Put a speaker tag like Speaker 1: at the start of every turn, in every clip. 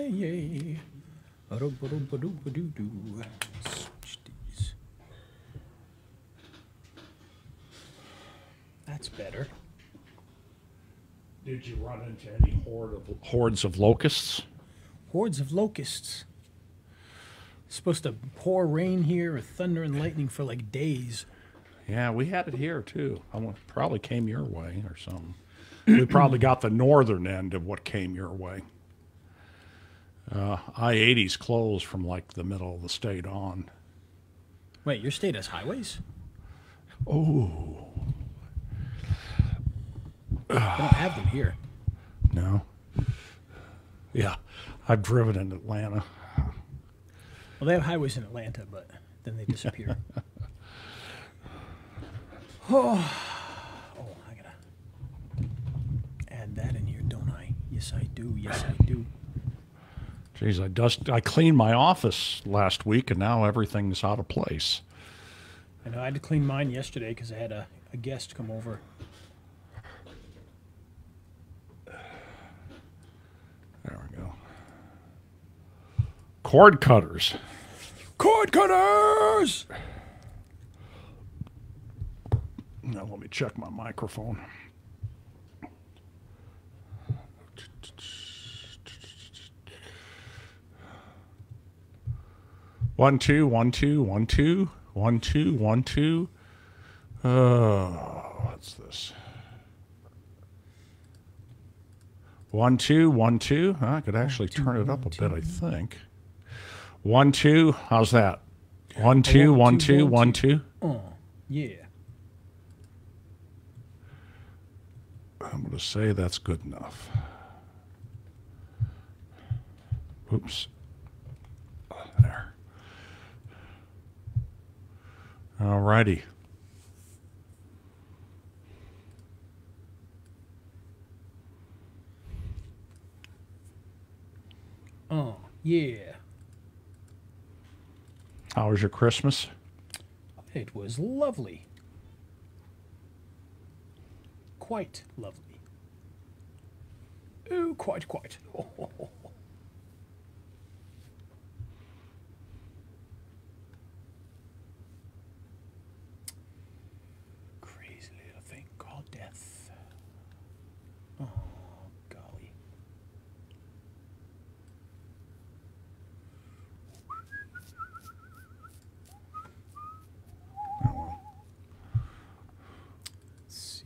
Speaker 1: Yay. That's better.
Speaker 2: Did you run into any hordes of locusts?
Speaker 1: Hordes of locusts. It's supposed to pour rain here or thunder and lightning for like days.
Speaker 2: Yeah, we had it here too. Probably came your way or something. We probably got the northern end of what came your way. I-80's closed from like the middle of the state on.
Speaker 1: Wait, your state has highways?
Speaker 2: Oh.
Speaker 1: I don't have them here.
Speaker 2: No. Yeah, I've driven in Atlanta.
Speaker 1: Well, they have highways in Atlanta, but then they disappear. Oh, I gotta add that in here, don't I? Yes, I do. Yes, I do.
Speaker 2: Jeez, I cleaned my office last week, and now everything's out of place.
Speaker 1: I know I had to clean mine yesterday because I had a guest come over.
Speaker 2: There we go. Cord cutters.
Speaker 1: Cord cutters!
Speaker 2: Now let me check my microphone. One, two, one, two, one, two, one, two, one, two. What's this? 1 2 1 2. I could actually turn it up a bit, I think. 1 2. How's that? 1 2 1 2 1 2.
Speaker 1: Oh, yeah.
Speaker 2: I'm going to say that's good enough. Oops. There. All righty.
Speaker 1: Oh, yeah.
Speaker 2: How was your Christmas?
Speaker 1: It was lovely. Quite lovely. Oh, quite. Oh. Crazy little thing called death. Oh, golly. Let's see.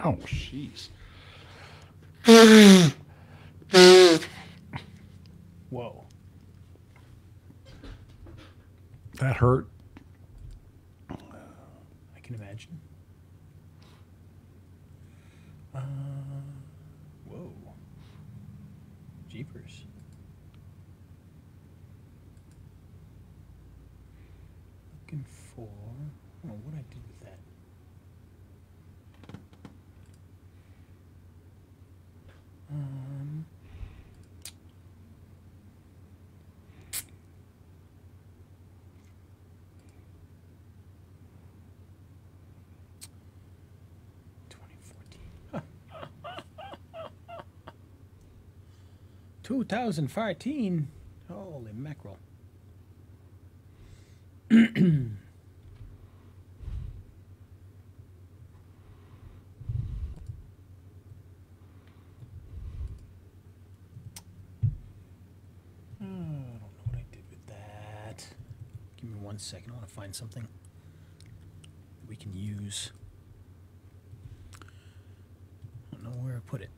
Speaker 2: Oh, jeez.
Speaker 1: Whoa.
Speaker 2: That hurt.
Speaker 1: I can imagine. Whoa. Jeepers. Looking for... I don't know what I did with that. Huh. 2014. Holy mackerel. I don't know what I did with that. Give me 1 second. I want to find something that we can use. I don't know where I put it.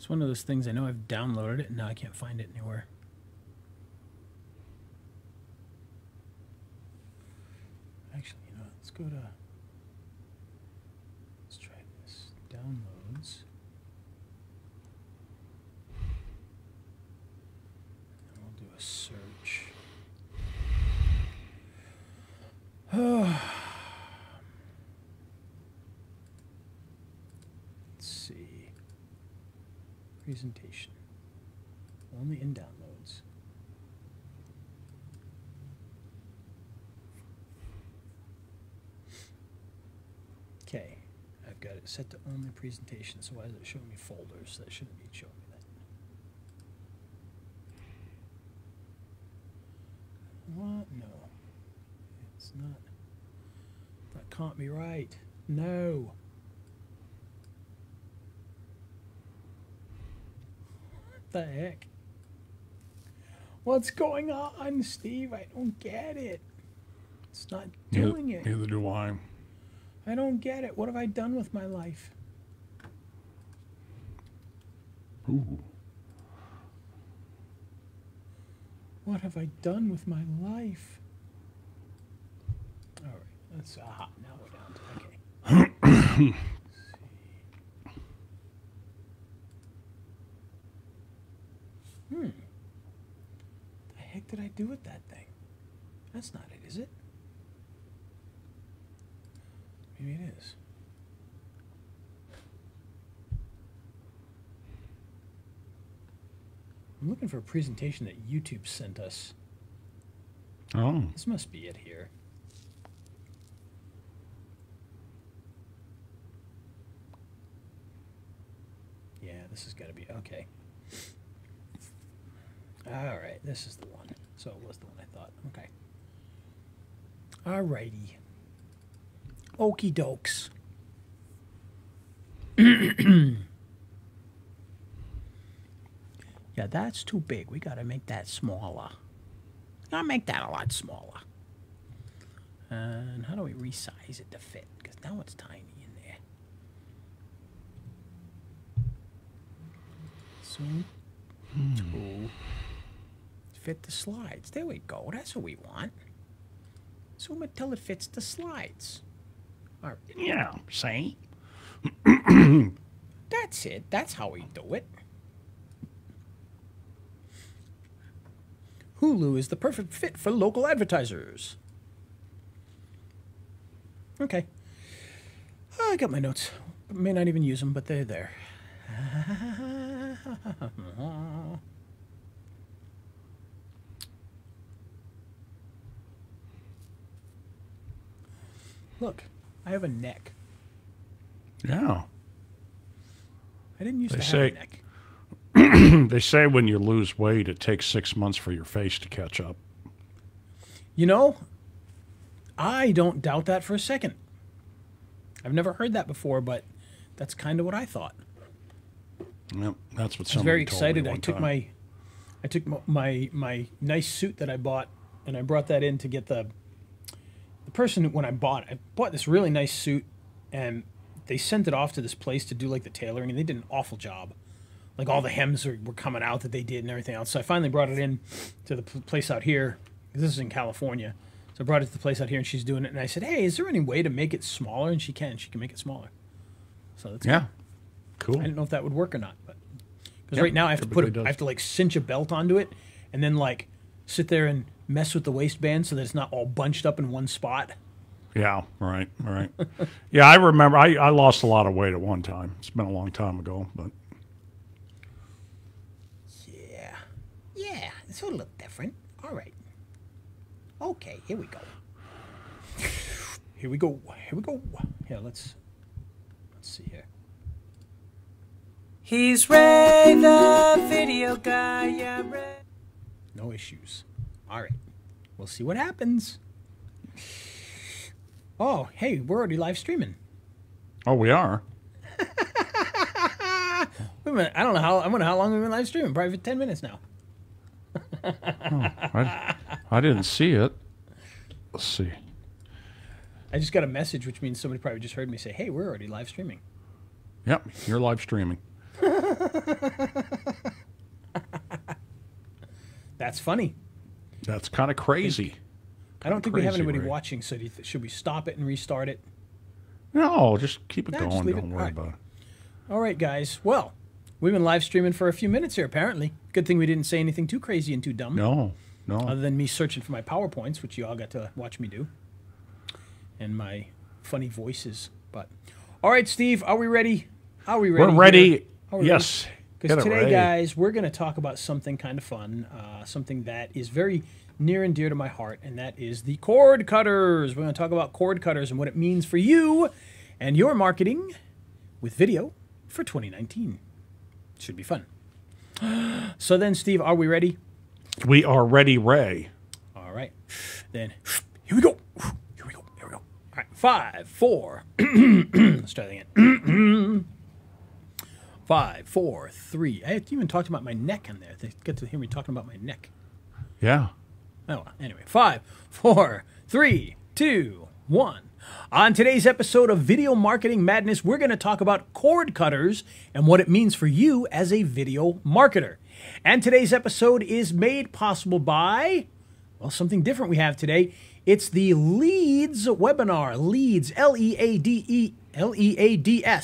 Speaker 1: It's one of those things I know I've downloaded it and now I can't find it anywhere. Actually, you know, let's go to... Let's try this. Downloads. And we'll do a search. Let's see. Presentation. Only in downloads. Okay. I've got it set to only presentation, so why is it showing me folders? That shouldn't be showing me that. What? No. It's not. That can't be right. No. What the heck? What's going on, Steve? I don't get it. It's not doing it.
Speaker 2: Neither do I.
Speaker 1: I don't get it. What have I done with my life?
Speaker 2: Ooh.
Speaker 1: What have I done with my life? All right. Let's. Aha. Now we're down to. Okay. Let's see. The heck did I do with that thing? That's not it, is it? Maybe it is. I'm looking for a presentation that YouTube sent us.
Speaker 2: Oh.
Speaker 1: This must be it here. Yeah, this has got to be, okay. All right, this is the one. So it was the one I thought. Okay. All righty. Okie dokes. Yeah, that's too big. We got to make that smaller. Gotta make that a lot smaller. And how do we resize it to fit? Because now it's tiny in there. So, to fit the slides. There we go. That's what we want. Zoom it till it fits the slides. All right.
Speaker 2: Yeah, see?
Speaker 1: That's it. That's how we do it. Hulu is the perfect fit for local advertisers. Okay. I got my notes. May not even use them, but they're there. Look, I have a neck.
Speaker 2: Yeah.
Speaker 1: I didn't used to have a neck.
Speaker 2: They say when you lose weight, it takes 6 months for your face to catch up.
Speaker 1: You know, I don't doubt that for a second. I've never heard that before, but that's kind of what I thought.
Speaker 2: Yep, that's what
Speaker 1: I was very
Speaker 2: somebody told me
Speaker 1: excited.
Speaker 2: one
Speaker 1: I took my nice suit that I bought, and I brought that in to get the person when I bought this really nice suit, and they sent it off to this place to do like the tailoring, and they did an awful job. Like all the hems were coming out that they did and everything else. So I finally brought it in to the place out here. This is in California. So I brought it to the place out here, and she's doing it. And I said, hey, is there any way to make it smaller? And she can. She can make it smaller. So that's
Speaker 2: cool.
Speaker 1: I didn't know if that would work or not. But because right now I have to I have to like cinch a belt onto it and then like sit there and mess with the waistband so that it's not all bunched up in one spot.
Speaker 2: Yeah, right. Yeah, I remember I lost a lot of weight at one time. It's been a long time ago, but...
Speaker 1: Yeah, it's a little different. All right. Okay, here we go. Here we go. Here, let's see here.
Speaker 3: He's Ray, the video guy. Yeah, Ray.
Speaker 1: No issues. All right. We'll see what happens. Oh, hey, we're already live streaming.
Speaker 2: Oh, we are?
Speaker 1: Wait a minute. I wonder how long we've been live streaming. Probably 10 minutes now.
Speaker 2: I didn't see it. Let's see.
Speaker 1: I just got a message, which means somebody probably just heard me say, hey, we're already live streaming.
Speaker 2: Yep, you're live streaming.
Speaker 1: That's funny.
Speaker 2: That's kind of crazy.
Speaker 1: I don't think we have
Speaker 2: Crazy,
Speaker 1: anybody
Speaker 2: Ray.
Speaker 1: watching, so should we stop it and restart it?
Speaker 2: No, just keep it
Speaker 1: Nah, just
Speaker 2: going.
Speaker 1: leave
Speaker 2: Don't
Speaker 1: it.
Speaker 2: worry
Speaker 1: All right.
Speaker 2: about it.
Speaker 1: All right, guys. Well, we've been live streaming for a few minutes here, apparently. Good thing we didn't say anything too crazy and too dumb.
Speaker 2: No.
Speaker 1: Other than me searching for my PowerPoints, which you all got to watch me do. And my funny voices. But all right, Steve, are we ready? Are we ready?
Speaker 2: We're ready.
Speaker 1: Are we
Speaker 2: Yes.
Speaker 1: ready? Because
Speaker 2: Get it
Speaker 1: today,
Speaker 2: right.
Speaker 1: guys, we're going to talk about something kind of fun, something that is very near and dear to my heart, and that is the cord cutters. We're going to talk about cord cutters and what it means for you and your marketing with video for 2019. Should be fun. So then, Steve, are we ready?
Speaker 2: We are ready, Ray.
Speaker 1: All right. Then, here we go. Here we go. Here we go. All right. 5, 4. Let's try that again. 5, 4, 3. I haven't even talked about my neck in there. They get to hear me talking about my neck.
Speaker 2: Yeah.
Speaker 1: Oh, well, anyway. 5, 4, 3, 2, 1. On today's episode of Video Marketing Madness, we're going to talk about cord cutters and what it means for you as a video marketer. And today's episode is made possible by, well, something different we have today. It's the Leads webinar. Leads, L-E-A-D-S.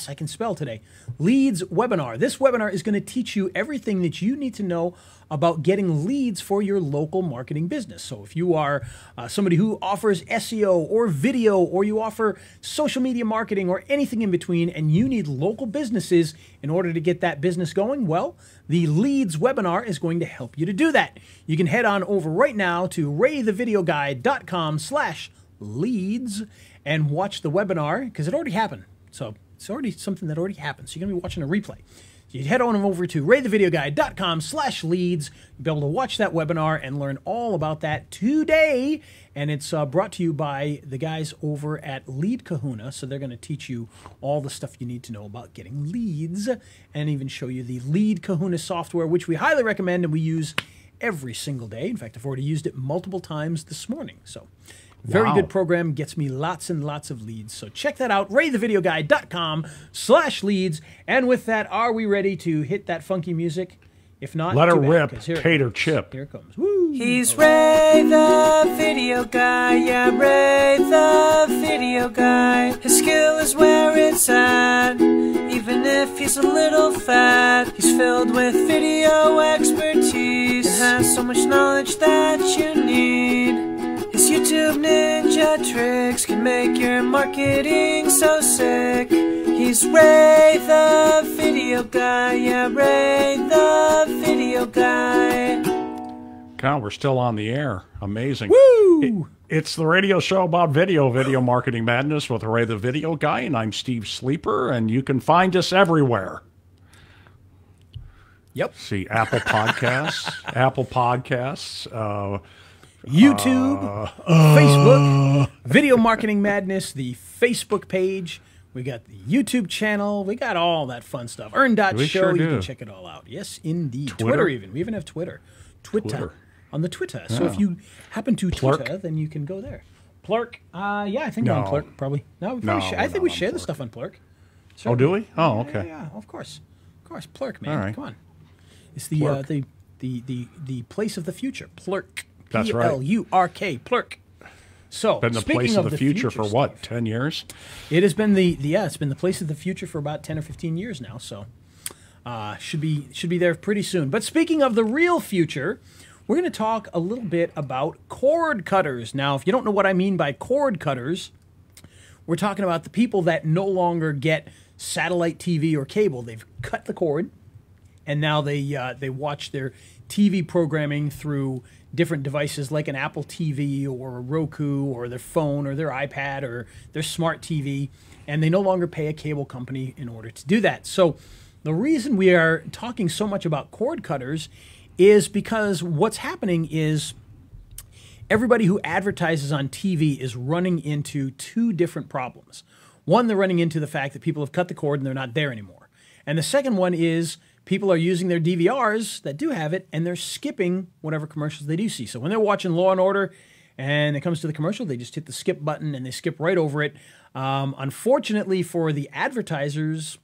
Speaker 1: I can spell today. Leads webinar. This webinar is going to teach you everything that you need to know about getting leads for your local marketing business. So if you are somebody who offers SEO or video, or you offer social media marketing or anything in between, and you need local businesses in order to get that business going, well, the Leads webinar is going to help you to do that. You can head on over right now to raythevideoguy.com/leads and watch the webinar, because it already happened. So it's already something that already happened. So you're going to be watching a replay. So you head on over to raythevideoguy.com/leads. You'll be able to watch that webinar and learn all about that today. And it's brought to you by the guys over at Lead Kahuna. So they're going to teach you all the stuff you need to know about getting leads, and even show you the Lead Kahuna software, which we highly recommend and we use every single day. In fact, I've already used it multiple times this morning. So very
Speaker 2: Wow.
Speaker 1: good program, gets me lots and lots of leads. So check that out, raythevideoguy.com/leads. And with that, are we ready to hit that funky music? If not,
Speaker 2: Let her
Speaker 1: too bad,
Speaker 2: rip,
Speaker 1: 'cause here it
Speaker 2: Tater
Speaker 1: comes.
Speaker 2: Chip.
Speaker 1: Here it comes. Woo!
Speaker 3: He's Ray the video guy, yeah, Ray the video guy. His skill is where it's at, even if he's a little fat. He's filled with video expertise and has so much knowledge that you need. His YouTube ninja tricks can make your marketing so sick. He's Ray the video guy, yeah, Ray the video guy.
Speaker 2: God, we're still on the air. Amazing.
Speaker 1: Woo!
Speaker 2: It's the radio show about video marketing madness with Ray the Video Guy, and I'm Steve Sleeper, and you can find us everywhere.
Speaker 1: Yep.
Speaker 2: See, Apple Podcasts,
Speaker 1: YouTube, Facebook, Video Marketing Madness, the Facebook page. We got the YouTube channel. We got all that fun stuff. Earn.show.
Speaker 2: We sure
Speaker 1: You
Speaker 2: do.
Speaker 1: can check it all out. Yes, indeed.
Speaker 2: Twitter.
Speaker 1: Twitter even. We even have Twitter. Twitter. On the Twitter. So
Speaker 2: Yeah.
Speaker 1: if you happen to
Speaker 2: Plurk.
Speaker 1: Twitter, then you can go there. Plurk. Yeah, I think we're on
Speaker 2: No.
Speaker 1: Plurk, probably. No, we
Speaker 2: No,
Speaker 1: probably I
Speaker 2: we're
Speaker 1: think we
Speaker 2: not on
Speaker 1: share the
Speaker 2: Plurk.
Speaker 1: stuff on Plurk.
Speaker 2: Oh, do we? Oh, okay.
Speaker 1: Yeah, of course. Of course. Plurk, man.
Speaker 2: All right.
Speaker 1: Come on. It's the
Speaker 2: Plurk.
Speaker 1: the place of the future. Plurk.
Speaker 2: That's right.
Speaker 1: Plurk. Plurk. So,
Speaker 2: Been the
Speaker 1: speaking
Speaker 2: place of the future for
Speaker 1: Steve,
Speaker 2: what, 10 years?
Speaker 1: it has been it's been the place of the future for about 10 or 15 years now. So, should be there pretty soon. But speaking of the real future, we're going to talk a little bit about cord cutters. Now, if you don't know what I mean by cord cutters, we're talking about the people that no longer get satellite TV or cable. They've cut the cord, and now they watch their TV programming through different devices like an Apple TV or a Roku or their phone or their iPad or their smart TV, and they no longer pay a cable company in order to do that. So the reason we are talking so much about cord cutters is because what's happening is everybody who advertises on TV is running into two different problems. One, they're running into the fact that people have cut the cord and they're not there anymore. And the second one is people are using their DVRs that do have it, and they're skipping whatever commercials they do see. So when they're watching Law & Order and it comes to the commercial, they just hit the skip button and they skip right over it. Unfortunately for the advertisers,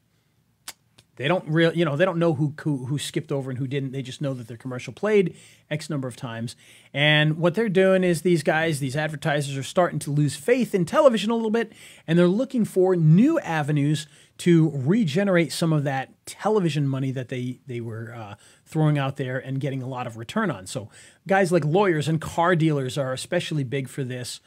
Speaker 1: They don't really, they don't know who skipped over and who didn't. They just know that their commercial played X number of times. And what they're doing is these advertisers are starting to lose faith in television a little bit, and they're looking for new avenues to regenerate some of that television money that they were throwing out there and getting a lot of return on. So guys like lawyers and car dealers are especially big for this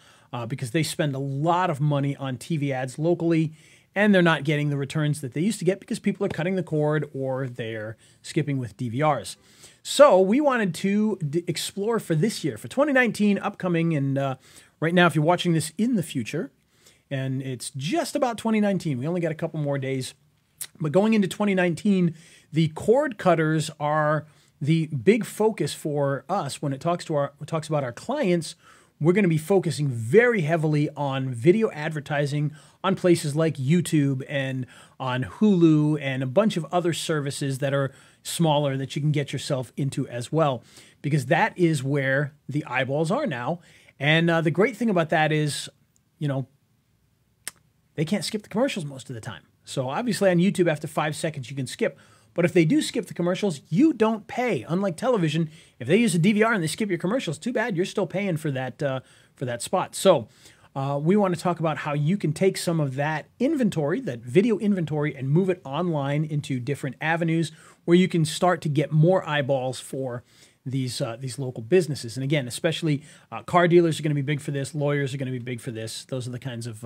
Speaker 1: because they spend a lot of money on TV ads locally, and they're not getting the returns that they used to get because people are cutting the cord or they're skipping with DVRs. So we wanted to explore for this year, for 2019 upcoming, and right now if you're watching this in the future, and it's just about 2019, we only got a couple more days, but going into 2019, the cord cutters are the big focus for us when it talks about our clients. We're going to be focusing very heavily on video advertising on places like YouTube and on Hulu and a bunch of other services that are smaller that you can get yourself into as well, because that is where the eyeballs are now. And the great thing about that is, they can't skip the commercials most of the time. So obviously on YouTube, after 5 seconds, you can skip. But if they do skip the commercials, you don't pay. Unlike television, if they use a DVR and they skip your commercials, too bad, you're still paying for that spot. So we want to talk about how you can take some of that inventory, that video inventory, and move it online into different avenues where you can start to get more eyeballs for these local businesses. And again, especially car dealers are going to be big for this. Lawyers are going to be big for this. Those are the kinds of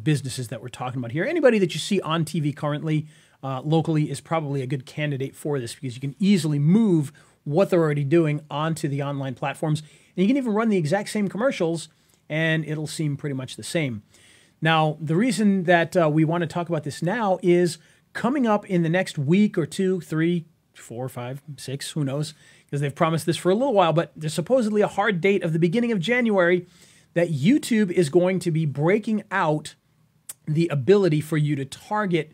Speaker 1: businesses that we're talking about here. Anybody that you see on TV currently locally is probably a good candidate for this, because you can easily move what they're already doing onto the online platforms. And you can even run the exact same commercials and it'll seem pretty much the same. Now, the reason that we want to talk about this now is coming up in the next week or 2, 3, 4, 5, 6, who knows, because they've promised this for a little while, but there's supposedly a hard date of the beginning of January that YouTube is going to be breaking out the ability for you to target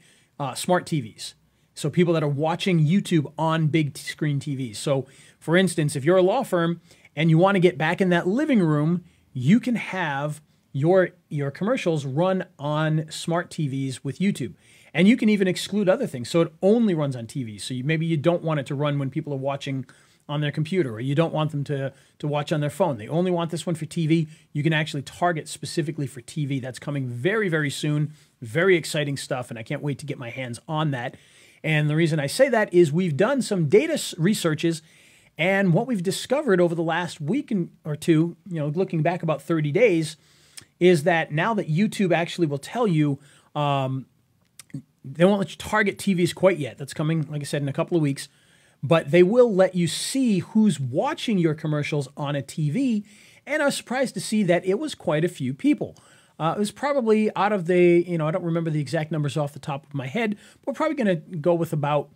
Speaker 1: smart TVs. So people that are watching YouTube on big screen TVs. So for instance, if you're a law firm and you want to get back in that living room, you can have your commercials run on smart TVs with YouTube. And you can even exclude other things. So it only runs on TV. So maybe you don't want it to run when people are watching on their computer, or you don't want them to watch on their phone. They only want this one for TV. You can actually target specifically for TV. That's coming very, very soon. Very exciting stuff, and I can't wait to get my hands on that. And the reason I say that is we've done some data researches, and what we've discovered over the last week or two, looking back about 30 days, is that now that YouTube actually will tell you, they won't let you target TVs quite yet. That's coming, like I said, in a couple of weeks. But they will let you see who's watching your commercials on a TV. And I was surprised to see that it was quite a few people. It was probably out of the, I don't remember the exact numbers off the top of my head, but we're probably going to go with about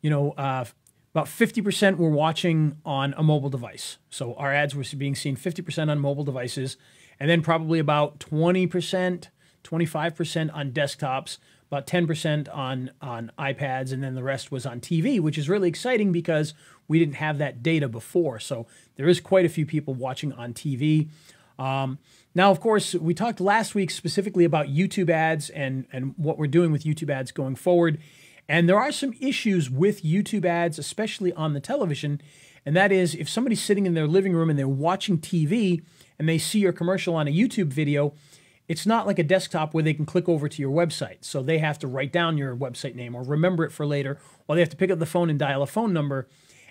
Speaker 1: 50% were watching on a mobile device. So our ads were being seen 50% on mobile devices, and then probably about 20%, 25% on desktops, about 10% on iPads, and then the rest was on TV, which is really exciting because we didn't have that data before. So there is quite a few people watching on TV. Now, of course, we talked last week specifically about YouTube ads and what we're doing with YouTube ads going forward. And there are some issues with YouTube ads, especially on the television. And that is, if somebody's sitting in their living room and they're watching TV and they see your commercial on a YouTube video, it's not like a desktop where they can click over to your website. So they have to write down your website name or remember it for later, or they have to pick up the phone and dial a phone number.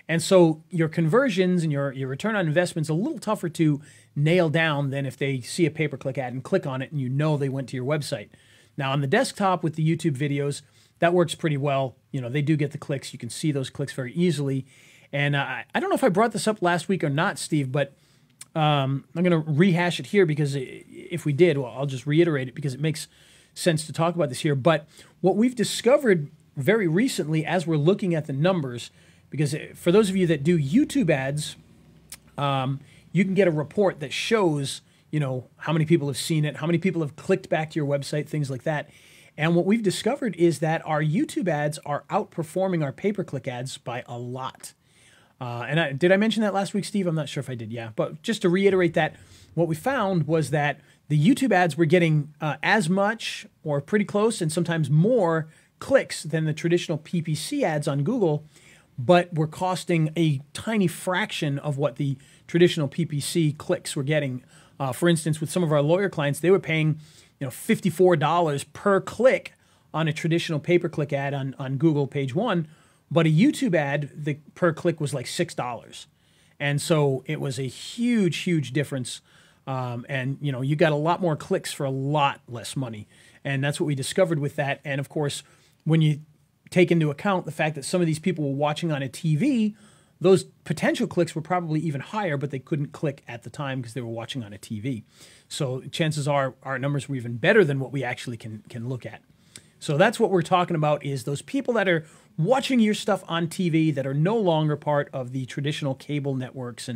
Speaker 1: And so your conversions and your return on investment is a little tougher to nail down than if they see a pay-per-click ad and click on it and they went to your website. Now on the desktop with the YouTube videos, that works pretty well. They do get the clicks. You can see those clicks very easily. And I don't know if I brought this up last week or not, Steve, but I'm going to rehash it here because if we did, well, I'll just reiterate it because it makes sense to talk about this here. But what we've discovered very recently as we're looking at the numbers, because for those of you that do YouTube ads, you can get a report that shows, how many people have seen it, how many people have clicked back to your website, things like that. And what we've discovered is that our YouTube ads are outperforming our pay-per-click ads by a lot. Did I mention that last week, Steve? I'm not sure if I did, yeah. But just to reiterate that, what we found was that the YouTube ads were getting as much or pretty close and sometimes more clicks than the traditional PPC ads on Google, but were costing a tiny fraction of what the traditional PPC clicks were getting. For instance, with some of our lawyer clients, they were paying $54 per click on a traditional pay-per-click ad on Google page one, but a YouTube ad, the per click was like $6. And so it was a huge, huge difference. And you got a lot more clicks for a lot less money. And that's what we discovered with that. And of course, when you take into account the fact that some of these people were watching on a TV, those potential clicks were probably even higher, but they couldn't click at the time because they were watching on a TV. So chances are our numbers were even better than what we actually can look at. So that's what we're talking about, is those people that are watching your stuff on TV that are no longer part of the traditional cable networks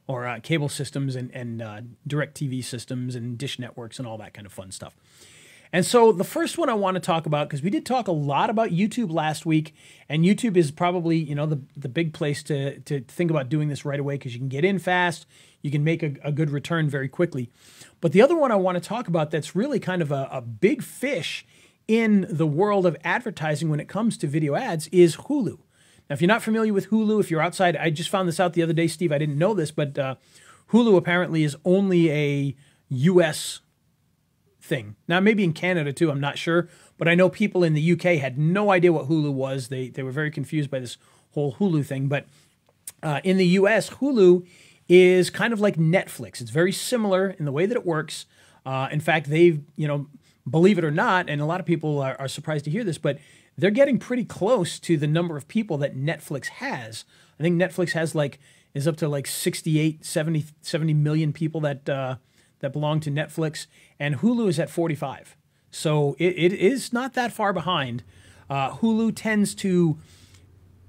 Speaker 1: or cable systems and direct TV systems and dish networks and all that kind of fun stuff. And so the first one I want to talk about, because we did talk a lot about YouTube last week, and YouTube is probably, the big place to think about doing this right away, because you can get in fast, you can make a good return very quickly. But the other one I want to talk about that's really kind of a big fish in the world of advertising when it comes to video ads is Hulu. Now, if you're not familiar with Hulu, if you're outside, I just found this out the other day, Steve, I didn't know this, but Hulu apparently is only a U.S. thing. Now, maybe in Canada too, I'm not sure, but I know people in the UK had no idea what Hulu was. They were very confused by this whole Hulu thing, but in the US, Hulu is kind of like Netflix. It's very similar in the way that it works. In fact, they've, believe it or not, and a lot of people are surprised to hear this, but they're getting pretty close to the number of people that Netflix has. I think Netflix is up to like 68, 70 million people that belong to Netflix, and Hulu is at 45. So it is not that far behind. Hulu tends to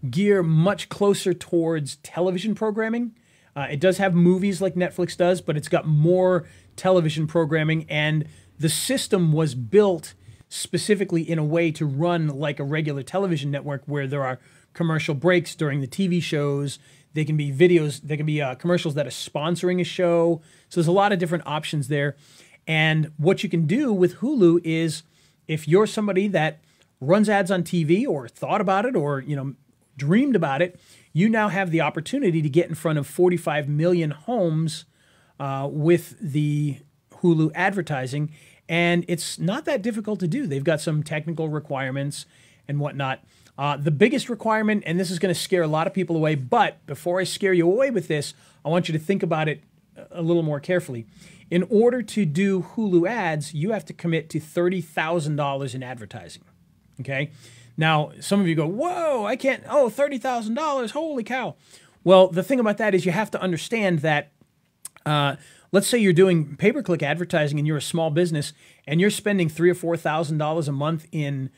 Speaker 1: gear much closer towards television programming. It does have movies like Netflix does, but it's got more television programming, and the system was built specifically in a way to run like a regular television network, where there are commercial breaks during the TV shows. They can be videos, there can be commercials that are sponsoring a show. So there's a lot of different options there. And what you can do with Hulu is, if you're somebody that runs ads on TV or thought about it or, dreamed about it, you now have the opportunity to get in front of 45 million homes with the Hulu advertising. And it's not that difficult to do. They've got some technical requirements and whatnot. The biggest requirement, and this is going to scare a lot of people away, but before I scare you away with this, I want you to think about it a little more carefully. In order to do Hulu ads, you have to commit to $30,000 in advertising, okay? Now, some of you go, whoa, I can't, $30,000, holy cow. Well, the thing about that is you have to understand that, let's say you're doing pay-per-click advertising and you're a small business and you're spending $3,000 or $4,000 a month in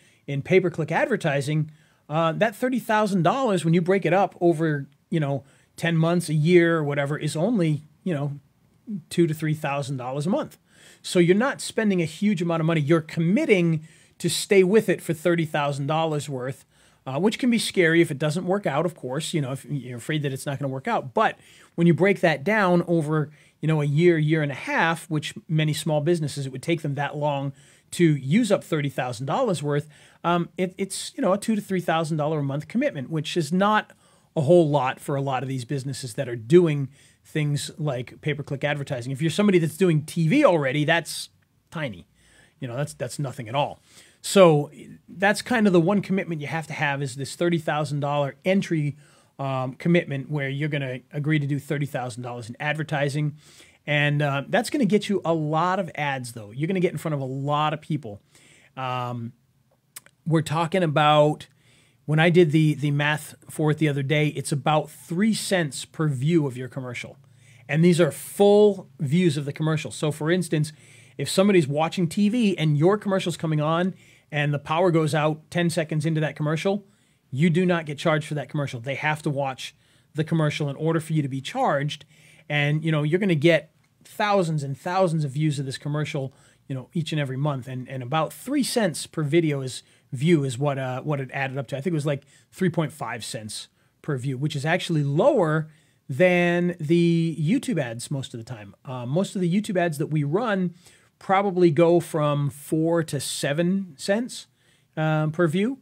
Speaker 1: pay-per-click advertising. That $30,000, when you break it up over, 10 months, a year, or whatever, is only, $2,000 to $3,000 a month. So you're not spending a huge amount of money. You're committing to stay with it for $30,000 worth, which can be scary if it doesn't work out, of course, if you're afraid that it's not going to work out. But when you break that down over, a year and a half, which many small businesses, it would take them that long to use up $30,000 worth, it's, a $2,000 to $3,000 a month commitment, which is not a whole lot for a lot of these businesses that are doing things like pay-per-click advertising. If you're somebody that's doing TV already, that's tiny. That's nothing at all. So that's kind of the one commitment you have to have, is this $30,000 entry commitment, where you're going to agree to do $30,000 in advertising. And that's going to get you a lot of ads, though. You're going to get in front of a lot of people. We're talking about, when I did the math for it the other day, it's about 3 cents per view of your commercial. And these are full views of the commercial. So for instance, if somebody's watching TV and your commercial's coming on and the power goes out 10 seconds into that commercial, you do not get charged for that commercial. They have to watch the commercial in order for you to be charged. And, you're going to get thousands and thousands of views of this commercial, each and every month. And about 3 cents per view is what it added up to. I think it was like 3.5 cents per view, which is actually lower than the YouTube ads most of the time. Most of the YouTube ads that we run probably go from 4 to 7 cents. per view.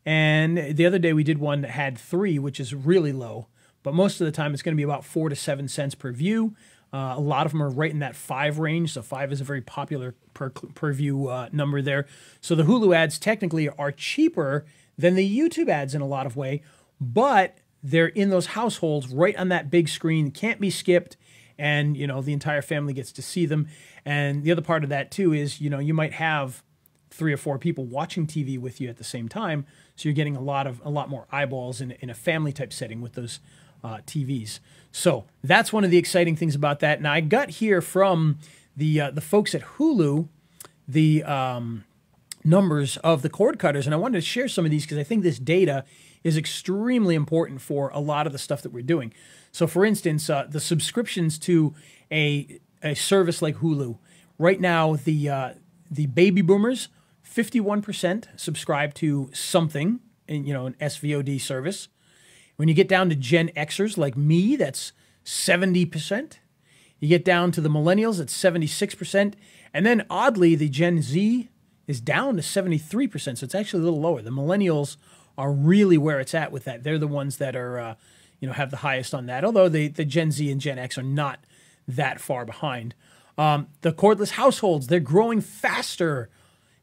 Speaker 1: And the other day we did one that had 3, which is really low. But most of the time it's going to be about 4 to 7 cents per view. A lot of them are right in that 5 range. So 5 is a very popular per view number there. So the Hulu ads technically are cheaper than the YouTube ads in a lot of way, but they're in those households right on that big screen, can't be skipped, and you know the entire family gets to see them. And the other part of that too is, you know, you might have 3 or 4 people watching TV with you at the same time, so you're getting a lot more eyeballs in a family type setting with those TVs. So that's one of the exciting things about that. Now I got here from the folks at Hulu the numbers of the cord cutters, and I wanted to share some of these because I think this data is extremely important for a lot of the stuff that we're doing. So for instance, the subscriptions to a service like Hulu, right now the baby boomers, 51% subscribe to something, in, you know, an SVOD service. When you get down to Gen Xers like me, that's 70%. You get down to the millennials, it's 76%. And then oddly, the Gen Z is down to 73%. So it's actually a little lower. The millennials are really where it's at with that. They're the ones that are, you know, have the highest on that. Although the Gen Z and Gen X are not that far behind. The cordless households, they're growing faster.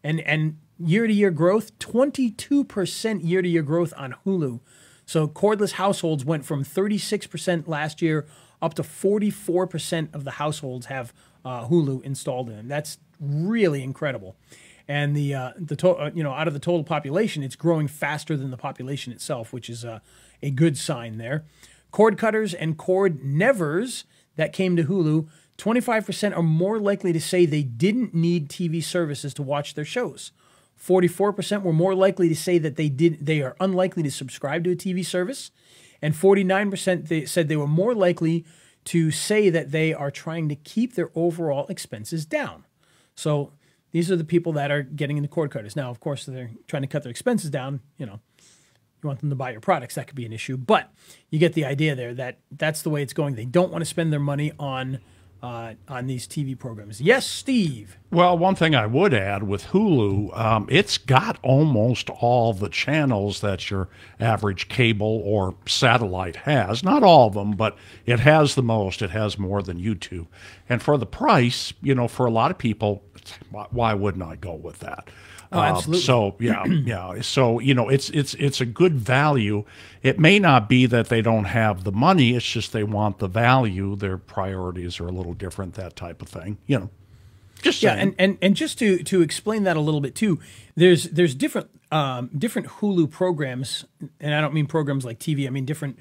Speaker 1: And year-to-year growth, 22% year-to-year growth on Hulu. So cordless households went from 36% last year up to 44% of the households have Hulu installed in them. That's really incredible. And you know, out of the total population, it's growing faster than the population itself, which is a good sign there. Cord cutters and cord nevers that came to Hulu, 25% are more likely to say they didn't need TV services to watch their shows. 44% were more likely to say that they are unlikely to subscribe to a TV service. And 49% said they were more likely to say that they are trying to keep their overall expenses down. So these are the people that are getting into cord cutters. Now, of course, they're trying to cut their expenses down. You know, you want them to buy your products, that could be an issue. But you get the idea there that that's the way it's going. They don't want to spend their money on these TV programs. Yes, Steve?
Speaker 2: Well, one thing I would add with Hulu, it's got almost all the channels that your average cable or satellite has. Not all of them, but it has the most. It has more than YouTube. And for the price, you know, for a lot of people, why wouldn't I go with that?
Speaker 1: Oh, absolutely.
Speaker 2: So yeah. So you know, it's a good value. It may not be that they don't have the money. It's just they want the value. Their priorities are a little different. That type of thing. You know, just saying.
Speaker 1: And just to explain that a little bit too. There's different Hulu programs, and I don't mean programs like TV. I mean different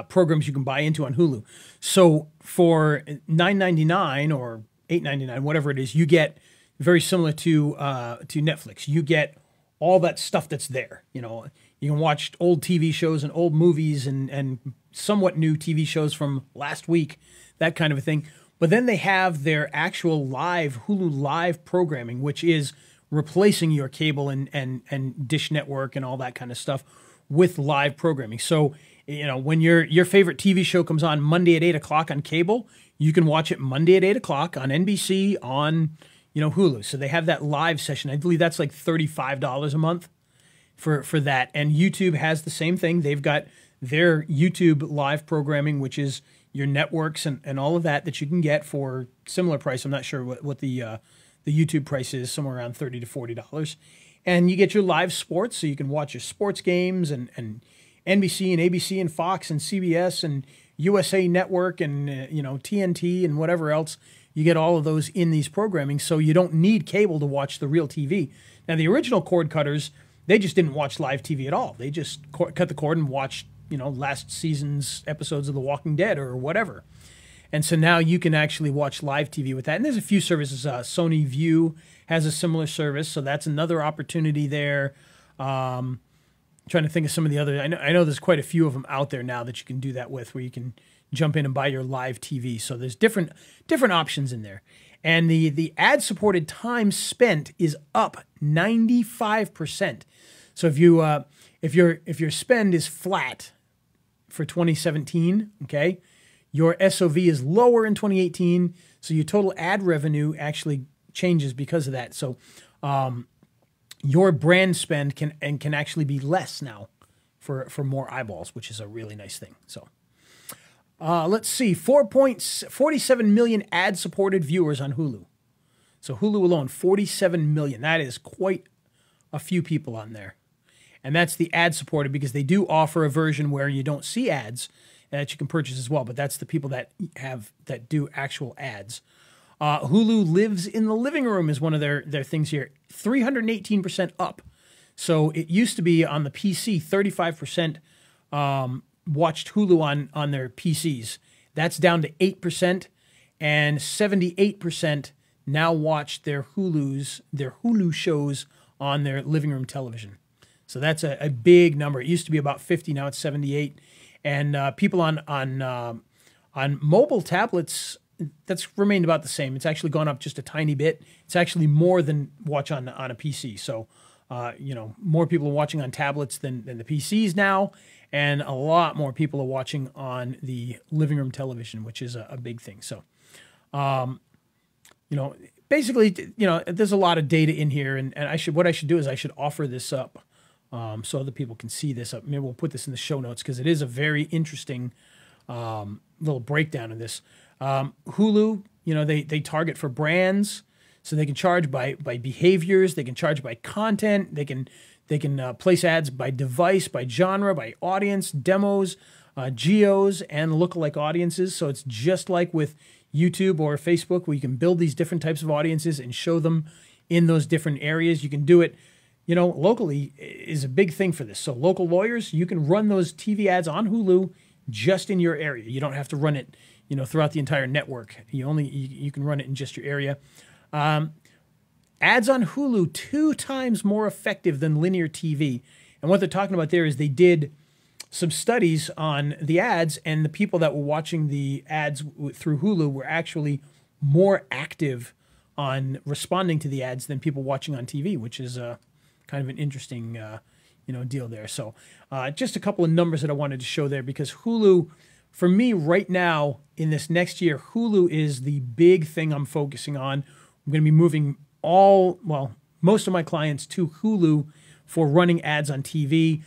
Speaker 1: programs you can buy into on Hulu. So for $9.99 or $8.99, whatever it is, you get very similar to Netflix. You get all that stuff that's there. You know, you can watch old TV shows and old movies and somewhat new TV shows from last week, that kind of a thing. But then they have their actual live Hulu live programming, which is replacing your cable and Dish Network and all that kind of stuff with live programming. So, you know, when your favorite TV show comes on Monday at 8 o'clock on cable, you can watch it Monday at 8 o'clock on NBC on, you know, Hulu. So they have that live session. I believe that's like $35 a month for that. And YouTube has the same thing. They've got their YouTube live programming, which is your networks and all of that you can get for similar price. I'm not sure what the YouTube price is, somewhere around $30 to $40. And you get your live sports, so you can watch your sports games and NBC and ABC and Fox and CBS and USA Network and you know, TNT and whatever else. You get all of those in these programming, so you don't need cable to watch the real TV. Now, the original cord cutters, they just didn't watch live TV at all. They just cut the cord and watched, you know, last season's episodes of The Walking Dead or whatever. And so now you can actually watch live TV with that. And there's a few services. Sony View has a similar service, so that's another opportunity there. Trying to think of some of the other. I know there's quite a few of them out there now that you can do that with, where you can jump in and buy your live TV. So there's different options in there. And the ad-supported time spent is up 95%. So if your spend is flat for 2017, okay, your SOV is lower in 2018, so your total ad revenue actually changes because of that. So your brand spend can actually be less now for more eyeballs, which is a really nice thing. So let's see, 4.47 million ad-supported viewers on Hulu. So Hulu alone, 47 million. That is quite a few people on there. And that's the ad-supported, because they do offer a version where you don't see ads that you can purchase as well. But that's the people that do actual ads. Hulu lives in the living room is one of their things here. 318% up. So it used to be on the PC, 35% watched Hulu on their PCs. That's down to 8%, and 78% now watch their Hulu shows on their living room television. So that's a big number. It used to be about 50, now it's 78. And people on mobile tablets, that's remained about the same. It's actually gone up just a tiny bit. It's actually more than watch on a PC. So, more people are watching on tablets than the PCs now, and a lot more people are watching on the living room television, which is a big thing. So, basically, there's a lot of data in here, and what I should do is I should offer this up so other people can see this. Maybe we'll put this in the show notes, because it is a very interesting little breakdown of this. Hulu, they target for brands, so they can charge by behaviors, they can charge by content, they can place ads by device, by genre, by audience, demos, geos, and lookalike audiences. So it's just like with YouTube or Facebook, where you can build these different types of audiences and show them in those different areas. You can do it, locally is a big thing for this. So local lawyers, you can run those TV ads on Hulu just in your area. You don't have to run it, throughout the entire network. You can run it in just your area. Ads on Hulu 2 times more effective than linear TV. And what they're talking about there is they did some studies on the ads, and the people that were watching the ads through Hulu were actually more active on responding to the ads than people watching on TV, which is kind of an interesting deal there. So just a couple of numbers that I wanted to show there, because Hulu, for me right now in this next year, Hulu is the big thing I'm focusing on. I'm going to be moving most of my clients to Hulu for running ads on TV,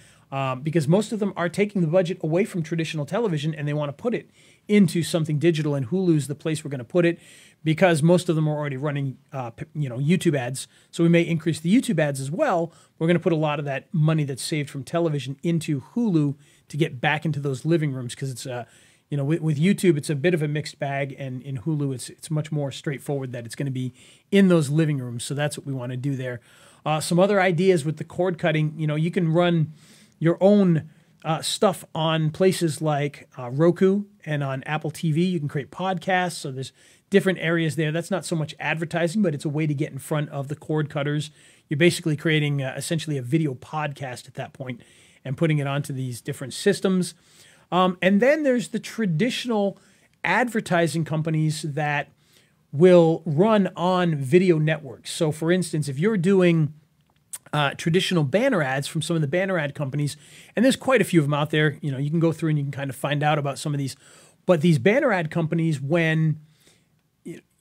Speaker 1: because most of them are taking the budget away from traditional television and they want to put it into something digital, and Hulu's the place we're going to put it, because most of them are already running YouTube ads. So we may increase the YouTube ads as well. We're going to put a lot of that money that's saved from television into Hulu to get back into those living rooms, because it's with YouTube, it's a bit of a mixed bag, and in Hulu, it's much more straightforward that it's going to be in those living rooms. So that's what we want to do there. Some other ideas with the cord cutting, you can run your own stuff on places like Roku and on Apple TV. You can create podcasts. So there's different areas there. That's not so much advertising, but it's a way to get in front of the cord cutters. You're basically creating essentially a video podcast at that point and putting it onto these different systems. And then there's the traditional advertising companies that will run on video networks. So for instance, if you're doing traditional banner ads from some of the banner ad companies, and there's quite a few of them out there, you can go through and you can kind of find out about some of these. But these banner ad companies, when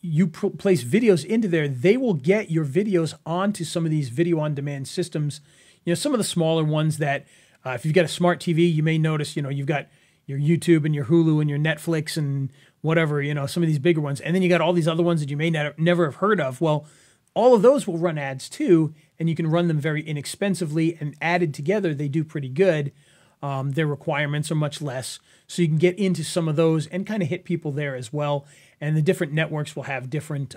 Speaker 1: you place videos into there, they will get your videos onto some of these video on demand systems. Some of the smaller ones that if you've got a smart TV, you may notice, you've got your YouTube and your Hulu and your Netflix and whatever, some of these bigger ones. And then you got all these other ones that you may never have heard of. Well, all of those will run ads too, and you can run them very inexpensively, and added together, they do pretty good. Their requirements are much less. So you can get into some of those and kind of hit people there as well. And the different networks will have different,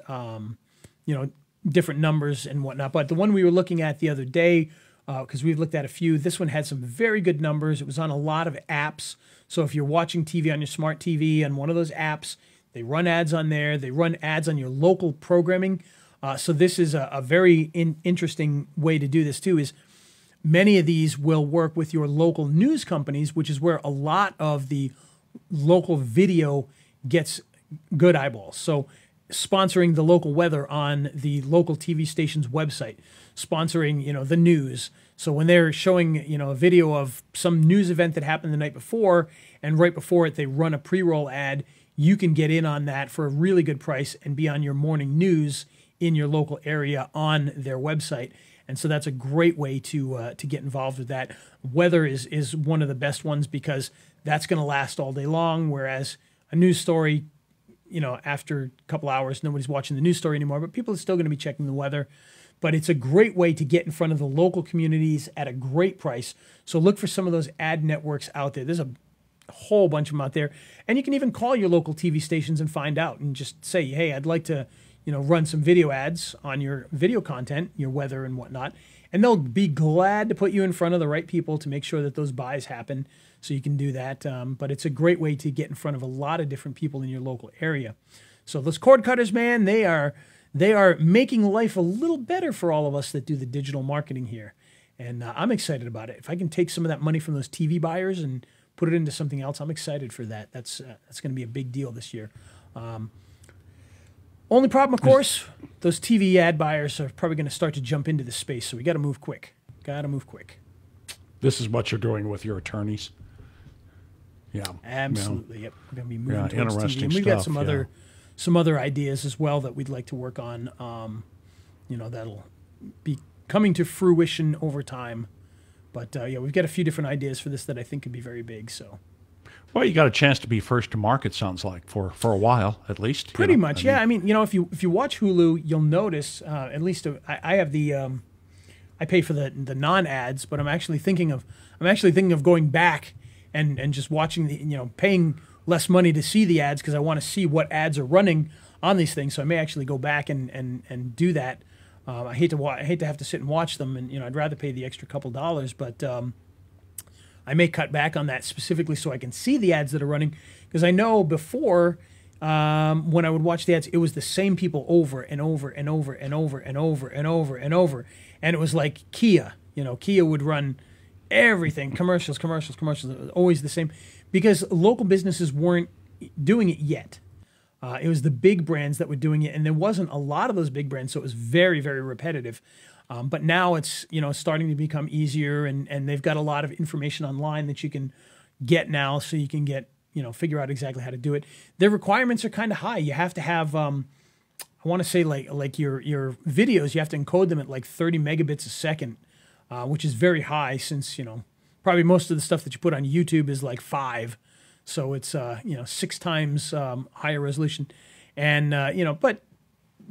Speaker 1: different numbers and whatnot. But the one we were looking at the other day, because we've looked at a few, this one had some very good numbers. It was on a lot of apps. So if you're watching TV on your smart TV on one of those apps, they run ads on there. They run ads on your local programming. So this is a very interesting way to do this too, is many of these will work with your local news companies, which is where a lot of the local video gets good eyeballs. So sponsoring the local weather on the local TV station's website, sponsoring, the news. So when they're showing, a video of some news event that happened the night before, and right before it, they run a pre-roll ad, you can get in on that for a really good price and be on your morning news in your local area on their website. And so that's a great way to get involved with that. Weather is one of the best ones because that's going to last all day long, whereas a news story, after a couple hours, nobody's watching the news story anymore, but people are still going to be checking the weather. But it's a great way to get in front of the local communities at a great price. So look for some of those ad networks out there. There's a whole bunch of them out there. And you can even call your local TV stations and find out and just say, hey, I'd like to, run some video ads on your video content, your weather and whatnot. And they'll be glad to put you in front of the right people to make sure that those buys happen. So you can do that. But it's a great way to get in front of a lot of different people in your local area. So those cord cutters, man, they are making life a little better for all of us that do the digital marketing here. And I'm excited about it. If I can take some of that money from those TV buyers and put it into something else, I'm excited for that. That's going to be a big deal this year. Only problem, of course, those TV ad buyers are probably going to start to jump into the space. So we got to move quick.
Speaker 2: This is what you're doing with your attorneys. Yeah,
Speaker 1: absolutely.
Speaker 2: Yeah.
Speaker 1: Yep, we're going to be moving towards
Speaker 2: interesting
Speaker 1: TV. And we've
Speaker 2: stuff,
Speaker 1: got some other ideas as well that we'd like to work on. That'll be coming to fruition over time. But we've got a few different ideas for this that I think could be very big. So,
Speaker 2: well, you got a chance to be first to market. Sounds like for a while at least.
Speaker 1: Pretty much, yeah. I mean, if you watch Hulu, you'll notice at least I have the I pay for the non ads, but I'm actually thinking of going back and just watching paying less money to see the ads because I want to see what ads are running on these things. So I may actually go back and do that. I hate to have to sit and watch them, and I'd rather pay the extra couple dollars, but I may cut back on that specifically so I can see the ads that are running because I know before when I would watch the ads, it was the same people over and over and over and over and over and over and over, and it was like Kia. Kia would run everything, commercials, always the same. Because local businesses weren't doing it yet. It was the big brands that were doing it, and there wasn't a lot of those big brands, so it was very, very repetitive. But now it's starting to become easier, and they've got a lot of information online that you can get now, so you can figure out exactly how to do it. Their requirements are kind of high. You have to have, I want to say like your videos, you have to encode them at like 30 megabits a second, which is very high since probably most of the stuff that you put on YouTube is like 5. So it's, 6 times higher resolution. And, but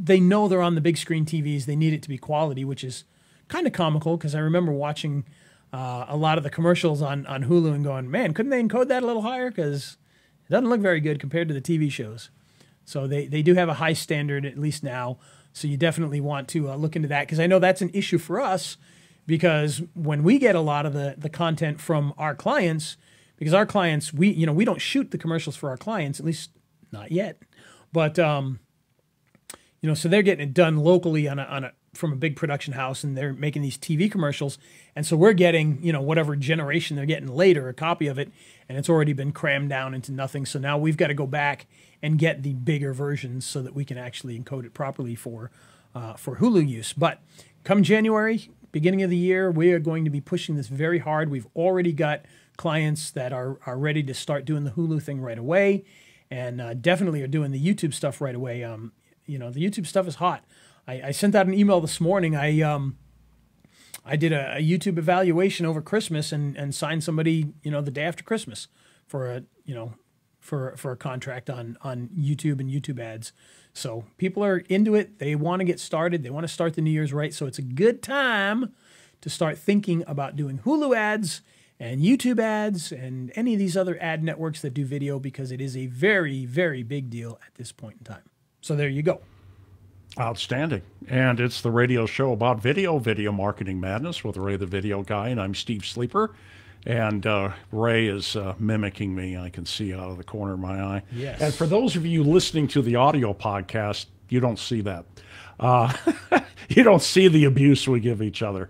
Speaker 1: they know they're on the big screen TVs. They need it to be quality, which is kind of comical because I remember watching a lot of the commercials on Hulu and going, man, couldn't they encode that a little higher? Because it doesn't look very good compared to the TV shows. So they do have a high standard, at least now. So you definitely want to look into that because I know that's an issue for us. Because when we get a lot of the content from our clients, because our clients, we don't shoot the commercials for our clients, at least not yet. But, so they're getting it done locally from a big production house, and they're making these TV commercials. And so we're getting, whatever generation they're getting later, a copy of it, and it's already been crammed down into nothing. So now we've got to go back and get the bigger versions so that we can actually encode it properly for Hulu use. But come January, beginning of the year, we are going to be pushing this very hard. We've already got clients that are ready to start doing the Hulu thing right away, and definitely are doing the YouTube stuff right away. The YouTube stuff is hot. I sent out an email this morning. I did a YouTube evaluation over Christmas and signed somebody, the day after Christmas for a contract on YouTube and YouTube ads. So people are into it. They want to get started. They want to start the New Year's right. So it's a good time to start thinking about doing Hulu ads and YouTube ads and any of these other ad networks that do video, because it is a very, very big deal at this point in time. So there you go.
Speaker 2: Outstanding. And it's the radio show about video marketing madness with Ray the Video Guy, and I'm Steve Sleeper. And Ray is mimicking me. I can see out of the corner of my eye.
Speaker 1: Yes.
Speaker 2: And for those of you listening to the audio podcast, you don't see that. You don't see the abuse we give each other.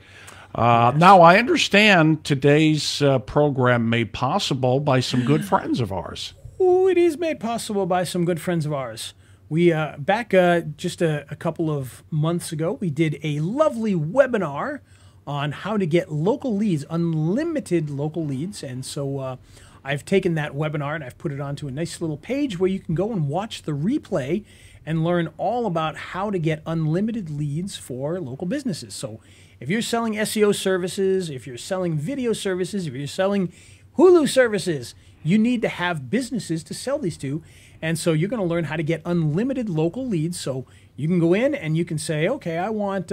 Speaker 2: Yes. Now, I understand today's program made possible by some good friends of ours.
Speaker 1: Oh, it is made possible by some good friends of ours. We, back just a couple of months ago, we did a lovely webinar on how to get local leads, unlimited local leads. And so I've taken that webinar and I've put it onto a nice little page where you can go and watch the replay and learn all about how to get unlimited leads for local businesses. So if you're selling SEO services, if you're selling video services, if you're selling Hulu services, you need to have businesses to sell these to. And so you're going to learn how to get unlimited local leads. So you can go in and you can say, okay, I want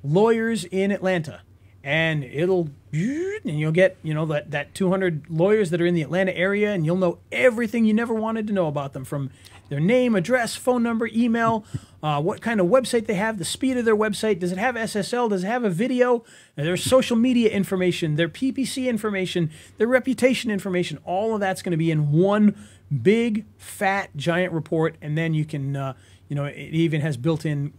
Speaker 1: lawyers in Atlanta. And it'll, and you'll get, you know, that 200 lawyers that are in the Atlanta area, and you'll know everything you never wanted to know about them, from their name, address, phone number, email, what kind of website they have, the speed of their website, does it have SSL, does it have a video, their social media information, their PPC information, their reputation information. All of that's going to be in one big, fat, giant report, and then you can, you know, it even has built-in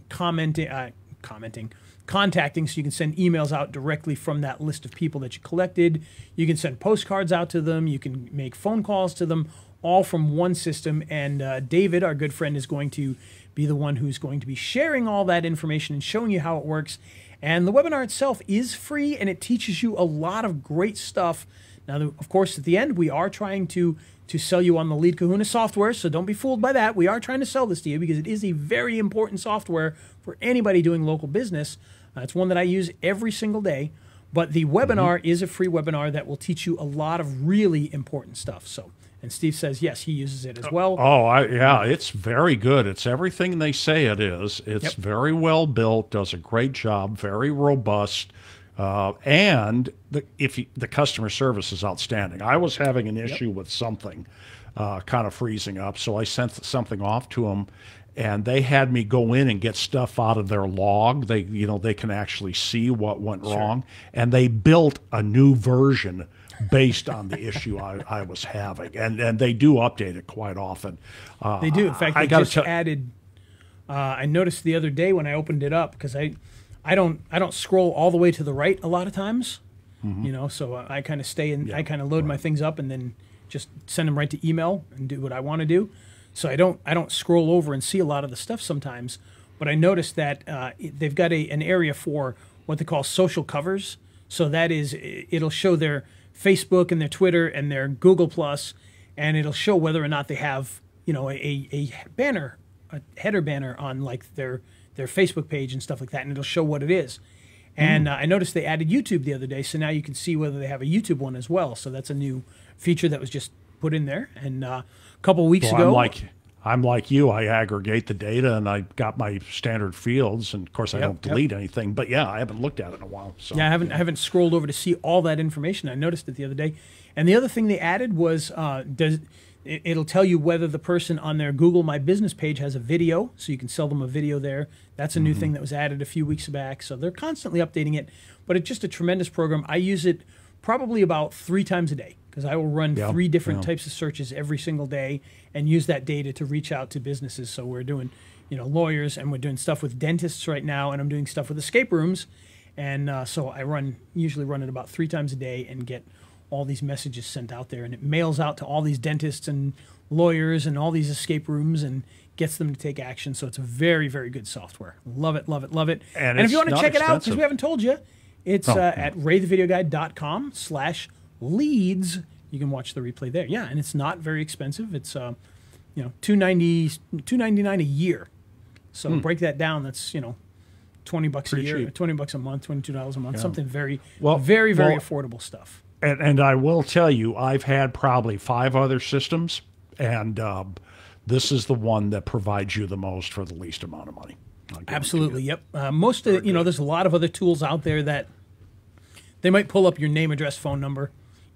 Speaker 1: contacting, so you can send emails out directly from that list of people that you collected. You can send postcards out to them. You can make phone calls to them, all from one system. And David, our good friend, is going to be the one who's going to be sharing all that information and showing you how it works. And the webinar itself is free, and it teaches you a lot of great stuff. Now, of course, at the end, we are trying to sell you on the Lead Kahuna software, so don't be fooled by that. We are trying to sell this to you because it is a very important software for anybody doing local business. It's one that I use every single day. But the webinar is a free webinar that will teach you a lot of really important stuff. So, and Steve says, yes, he uses it as well.
Speaker 2: Yeah, it's very good. It's everything they say it is. It's very well built, does a great job, very robust. And the customer service is outstanding. I was having an issue with something kind of freezing up, so I sent something off to them, and they had me go in and get stuff out of their log. They, you know, they can actually see what went wrong, and they built a new version based on the issue I was having, and they do update it quite often.
Speaker 1: They do. In fact, they just added. I noticed the other day when I opened it up, because I don't scroll all the way to the right a lot of times, you know, so I kind of stay in, I kind of load my things up and then just send them right to email and do what I want to do. So I don't scroll over and see a lot of the stuff sometimes, but I noticed that they've got an area for what they call social covers. So that is, it'll show their Facebook and their Twitter and their Google Plus, and it'll show whether or not they have, you know, a banner, a header banner on like their Facebook page and stuff like that, and it'll show what it is. And I noticed they added YouTube the other day, so now you can see whether they have a YouTube one as well. So that's a new feature that was just put in there. And a couple of weeks ago,
Speaker 2: I'm like you. I aggregate the data, and I got my standard fields, and of course I don't delete anything. But yeah, I haven't looked at it in a while. So
Speaker 1: yeah, I haven't scrolled over to see all that information. I noticed it the other day. And the other thing they added was it'll tell you whether the person on their Google My Business page has a video, so you can sell them a video there. That's a new thing that was added a few weeks back. So they're constantly updating it, but it's just a tremendous program. I use it probably about 3 times a day, because I will run 3 different types of searches every single day and use that data to reach out to businesses. So we're doing, you know, lawyers, and we're doing stuff with dentists right now, and I'm doing stuff with escape rooms. And so I usually run it about 3 times a day and get all these messages sent out there, and it mails out to all these dentists and lawyers and all these escape rooms and gets them to take action. So it's a very, very good software. Love it, love it, love it. And if you want to check it out, because we haven't told you, it's at raythevideoguy.com/leads. You can watch the replay there. Yeah, and it's not very expensive. It's you know, $2.99 a year. So break that down. That's, you know, $20 a year, cheap. $20 a month, $22 a month. Something very, very affordable stuff.
Speaker 2: And I will tell you, I've had probably 5 other systems, and this is the one that provides you the most for the least amount of money.
Speaker 1: Absolutely, yep. Most of, you know, there's a lot of other tools out there that they might pull up your name, address, phone number,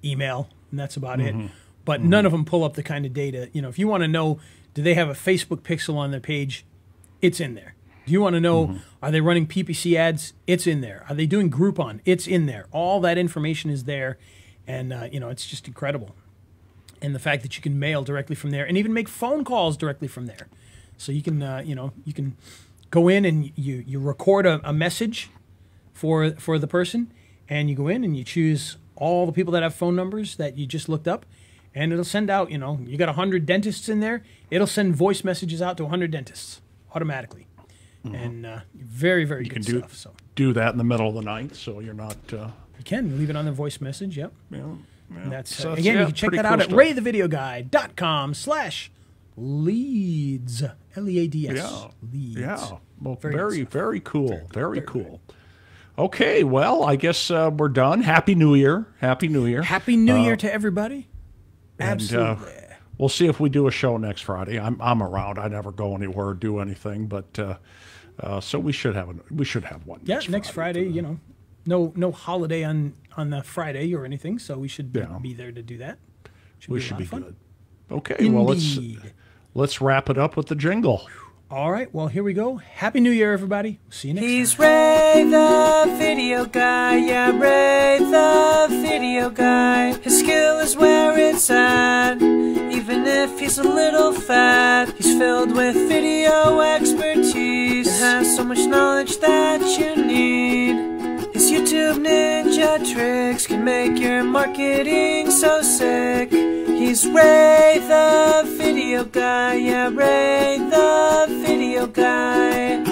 Speaker 1: email, and that's about it. But none of them pull up the kind of data. You know, if you want to know, do they have a Facebook pixel on their page? It's in there. Do you want to know, are they running PPC ads? It's in there. Are they doing Groupon? It's in there. All that information is there, and you know, it's just incredible. And the fact that you can mail directly from there, and even make phone calls directly from there. So you can, you know, you can go in and you record a message for the person, and you go in and you choose all the people that have phone numbers that you just looked up, and it'll send out, you know, you got 100 dentists in there, it'll send voice messages out to 100 dentists automatically. And very, very good stuff. So
Speaker 2: do that in the middle of the night, so you're not. You
Speaker 1: can leave it on the voice message. Yep. Yeah. And that's
Speaker 2: so
Speaker 1: again, you can check that out at raythevideoguy.com/leads. LEADS.
Speaker 2: Yeah.
Speaker 1: Leads.
Speaker 2: Yeah. Well, very cool. Very cool. Okay, well, I guess we're done. Happy New Year. Happy New Year.
Speaker 1: Happy New Year to everybody. Absolutely.
Speaker 2: We'll see if we do a show next Friday. I'm around. I never go anywhere or do anything, but so we should have one.
Speaker 1: Yeah, next Friday. You know, no holiday on the Friday or anything, so we should be there to do that.
Speaker 2: We should be good. Okay,
Speaker 1: Indeed.
Speaker 2: well let's wrap it up with the jingle.
Speaker 1: All right, well, here we go. Happy New Year, everybody. See you next time.
Speaker 3: He's Ray the video guy, yeah, Ray the video guy. His skill is where it's at, even if he's a little fat. He's filled with video expertise and has so much knowledge that you need. His YouTube ninja tricks can make your marketing so sick. He's Ray the video guy, yeah, Ray the video guy.